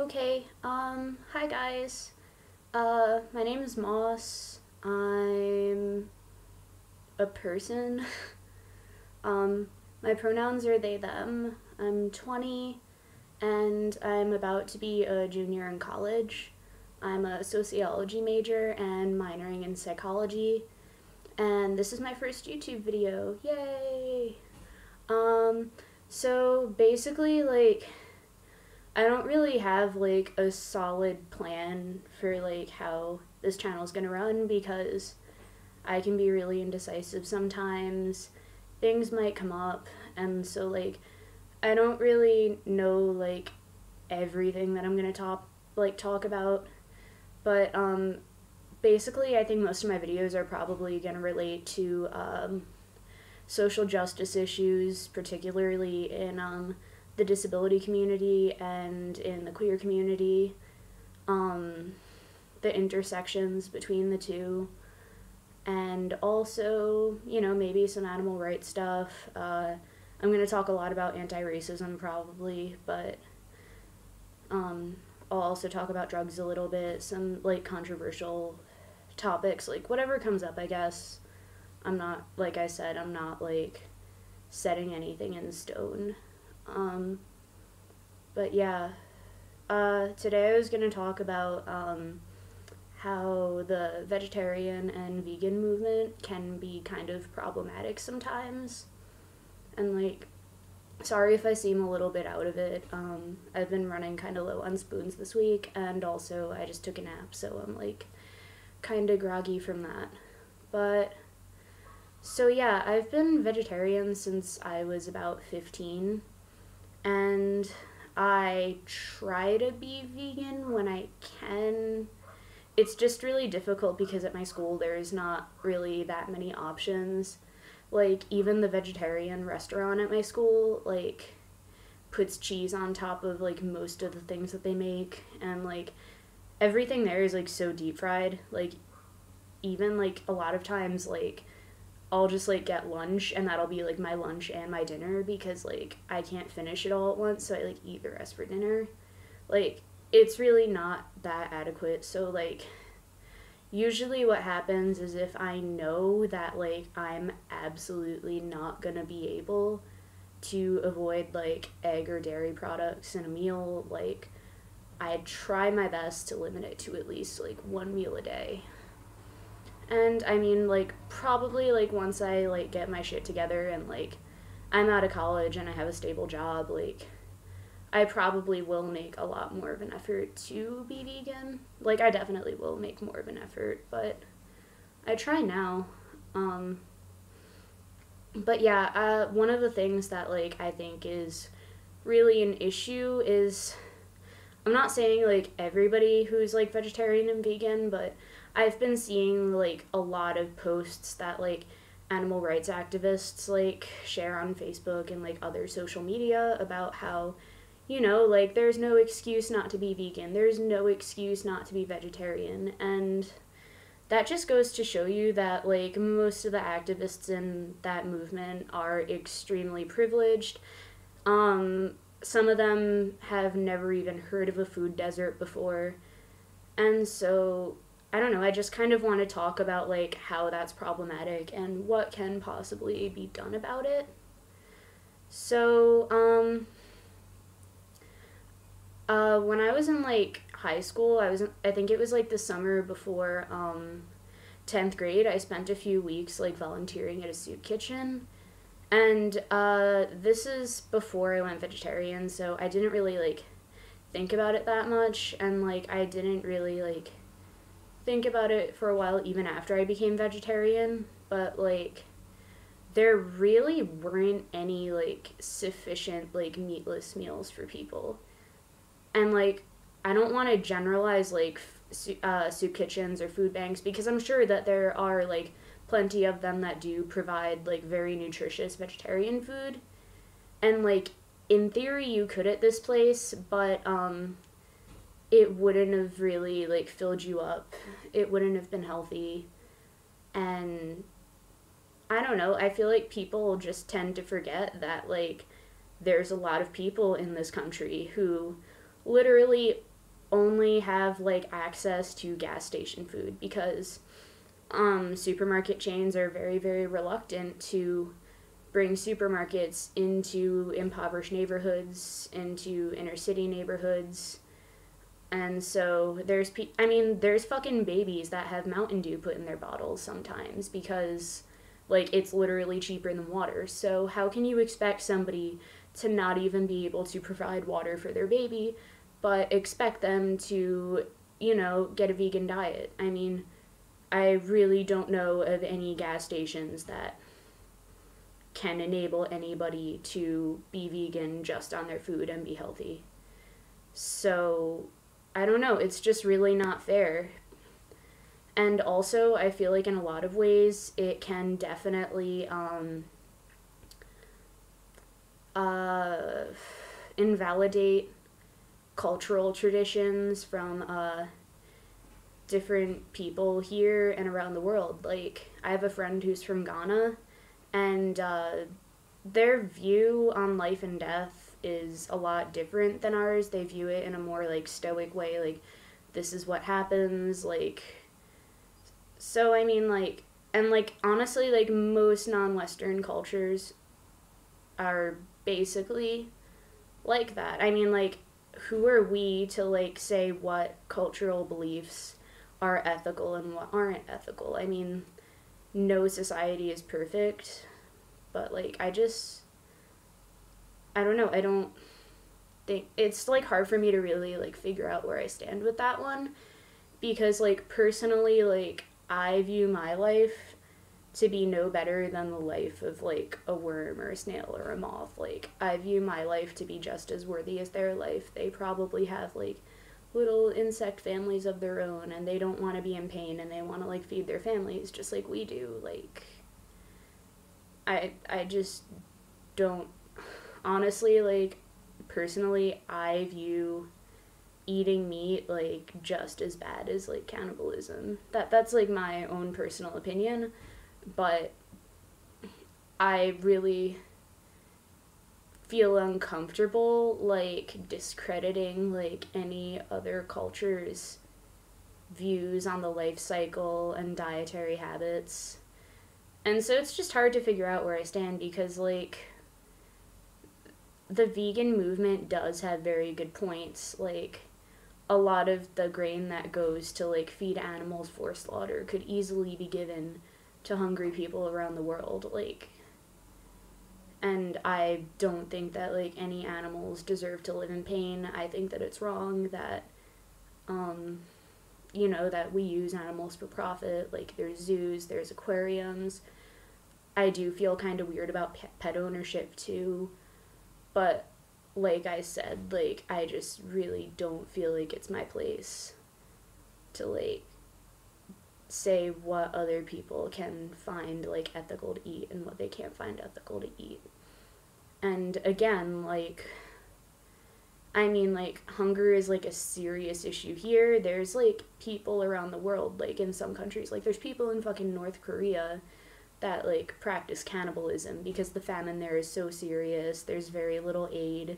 Hi guys. My name is Moss. I'm a person. um, my pronouns are they, them. I'm 20 and I'm about to be a junior in college. I'm a sociology major and minoring in psychology. And this is my first YouTube video. Yay! Um, so basically, I don't really have a solid plan for how this channel's gonna run because I can be really indecisive sometimes. Things might come up, and so I don't really know everything that I'm gonna talk about. But basically, I think most of my videos are probably gonna relate to social justice issues, particularly in the disability community and in the queer community, the intersections between the two, and also, maybe some animal rights stuff. I'm going to talk a lot about anti-racism probably, but I'll also talk about drugs a little bit, some controversial topics, whatever comes up, I guess. I'm not, like I said, I'm not setting anything in stone. But yeah, today I was going to talk about how the vegetarian and vegan movement can be kind of problematic sometimes. And sorry if I seem a little bit out of it. I've been running kind of low on spoons this week, and also I just took a nap, so I'm kind of groggy from that. But so yeah, I've been vegetarian since I was about 15, and I try to be vegan when I can. It's just really difficult because at my school there's not really that many options. Even the vegetarian restaurant at my school puts cheese on top of most of the things that they make, and everything there is so deep fried. Even a lot of times I'll just get lunch, and that'll be my lunch and my dinner because I can't finish it all at once, so I eat the rest for dinner. It's really not that adequate. So usually what happens is if I know that I'm absolutely not gonna be able to avoid egg or dairy products in a meal, I try my best to limit it to at least one meal a day. And I mean, probably, once I, get my shit together and, I'm out of college and I have a stable job, I probably will make a lot more of an effort to be vegan. I definitely will make more of an effort, but I try now. But yeah, one of the things that, I think is really an issue is, I'm not saying, everybody who's, vegetarian and vegan, but I've been seeing a lot of posts that animal rights activists share on Facebook and other social media about how, there's no excuse not to be vegan, there's no excuse not to be vegetarian. And that just goes to show you that most of the activists in that movement are extremely privileged. Some of them have never even heard of a food desert before, and so I don't know, I just kind of want to talk about how that's problematic and what can possibly be done about it. So when I was in high school, I think it was the summer before 10th grade, I spent a few weeks volunteering at a soup kitchen. And this is before I went vegetarian, so I didn't really think about it that much, and I didn't really think about it for a while even after I became vegetarian. But there really weren't any sufficient meatless meals for people. And I don't want to generalize soup kitchens or food banks, because I'm sure that there are plenty of them that do provide very nutritious vegetarian food, and in theory you could at this place, but it wouldn't have really filled you up, it wouldn't have been healthy. And I don't know, I feel people just tend to forget that there's a lot of people in this country who literally only have like access to gas station food because supermarket chains are very, very reluctant to bring supermarkets into impoverished neighborhoods, into inner city neighborhoods. And so there's fucking babies that have Mountain Dew put in their bottles sometimes because like it's literally cheaper than water. So how can you expect somebody to not even be able to provide water for their baby, but expect them to, get a vegan diet? I mean, I really don't know of any gas stations that can enable anybody to be vegan just on their food and be healthy. So, I don't know, it's just really not fair. And also, I feel like in a lot of ways, it can definitely invalidate cultural traditions from different people here and around the world. Like, I have a friend who's from Ghana, and their view on life and death is a lot different than ours. They view it in a more, like, stoic way, like, this is what happens, like... So, I mean, like... And, like, honestly, like, most non-Western cultures are basically like that. I mean, like, who are we to, like, say what cultural beliefs are ethical and what aren't ethical? I mean, no society is perfect, but, like, I don't know, I don't think, it's, like, hard for me to really, like, figure out where I stand with that one, because, like, personally, like, I view my life to be no better than the life of, like, a worm or a snail or a moth. Like, I view my life to be just as worthy as their life. They probably have, like, little insect families of their own, and they don't want to be in pain, and they want to, like, feed their families just like we do. Like, I just don't... Honestly, like, personally, I view eating meat, like, just as bad as, like, cannibalism. That's, like, my own personal opinion, but I really feel uncomfortable, like, discrediting, like, any other culture's views on the life cycle and dietary habits. And so it's just hard to figure out where I stand because, like, the vegan movement does have very good points. Like, a lot of the grain that goes to, like, feed animals for slaughter could easily be given to hungry people around the world. Like, and I don't think that, like, any animals deserve to live in pain. I think that it's wrong that, that we use animals for profit. Like, there's zoos, there's aquariums. I do feel kind of weird about pet ownership, too. But, like I said, like, I just really don't feel like it's my place to, like, say what other people can find, like, ethical to eat and what they can't find ethical to eat. And again, like, I mean, like, hunger is, like, a serious issue here. There's, like, people around the world, like, in some countries, like, there's people in fucking North Korea that, like, practice cannibalism because the famine there is so serious. There's very little aid,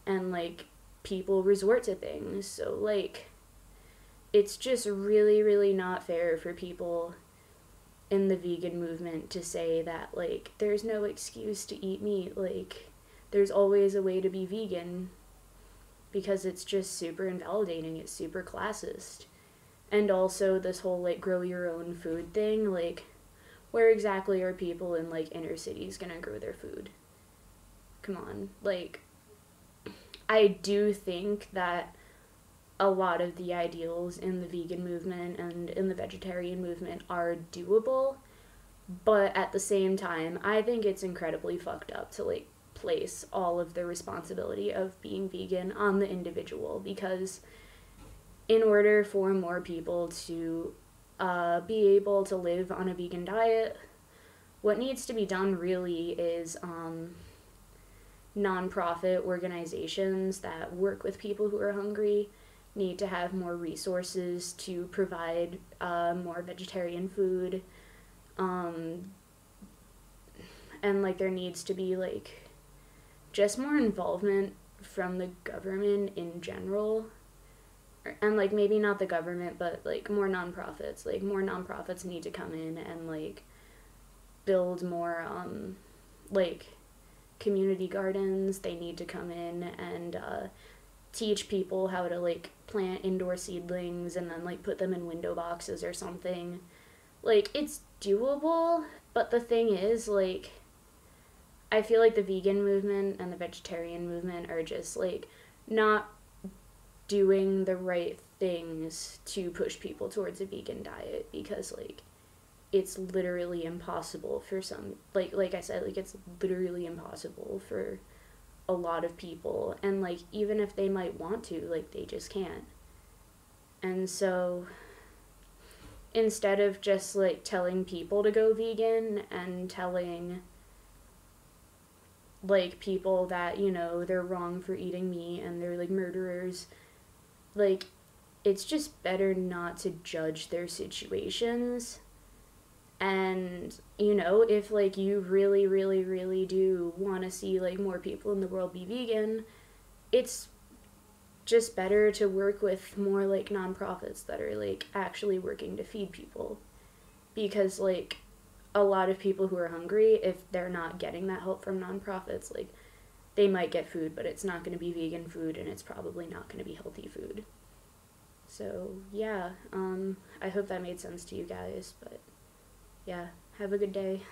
and, like, people resort to things. So, like, it's just really, really not fair for people in the vegan movement to say that, like, there's no excuse to eat meat. Like, there's always a way to be vegan, because it's just super invalidating. It's super classist. And also this whole, like, grow your own food thing, like, where exactly are people in, like, inner cities gonna grow their food? Come on. Like, I do think that a lot of the ideals in the vegan movement and in the vegetarian movement are doable, but at the same time, I think it's incredibly fucked up to, like, place all of the responsibility of being vegan on the individual, because in order for more people to be able to live on a vegan diet, what needs to be done really is nonprofit organizations that work with people who are hungry need to have more resources to provide more vegetarian food, and, like, there needs to be, like, just more involvement from the government in general and like maybe not the government, but like more nonprofits. Like more nonprofits need to come in and like build more like community gardens. They need to come in and teach people how to like plant indoor seedlings and then like put them in window boxes or something. Like it's doable, but the thing is like I feel like the vegan movement and the vegetarian movement are just like not doing the right things to push people towards a vegan diet, because like it's literally impossible for some, like I said, like it's literally impossible for a lot of people, and like even if they might want to, like they just can't. And so instead of just like telling people to go vegan and telling like people that, you know, they're wrong for eating meat and they're like murderers, like it's just better not to judge their situations. And you know, if like you really really really do want to see like more people in the world be vegan, it's just better to work with more like nonprofits that are like actually working to feed people, because like a lot of people who are hungry, if they're not getting that help from nonprofits, like they might get food, but it's not going to be vegan food and it's probably not going to be healthy food. So yeah, I hope that made sense to you guys, but yeah, have a good day.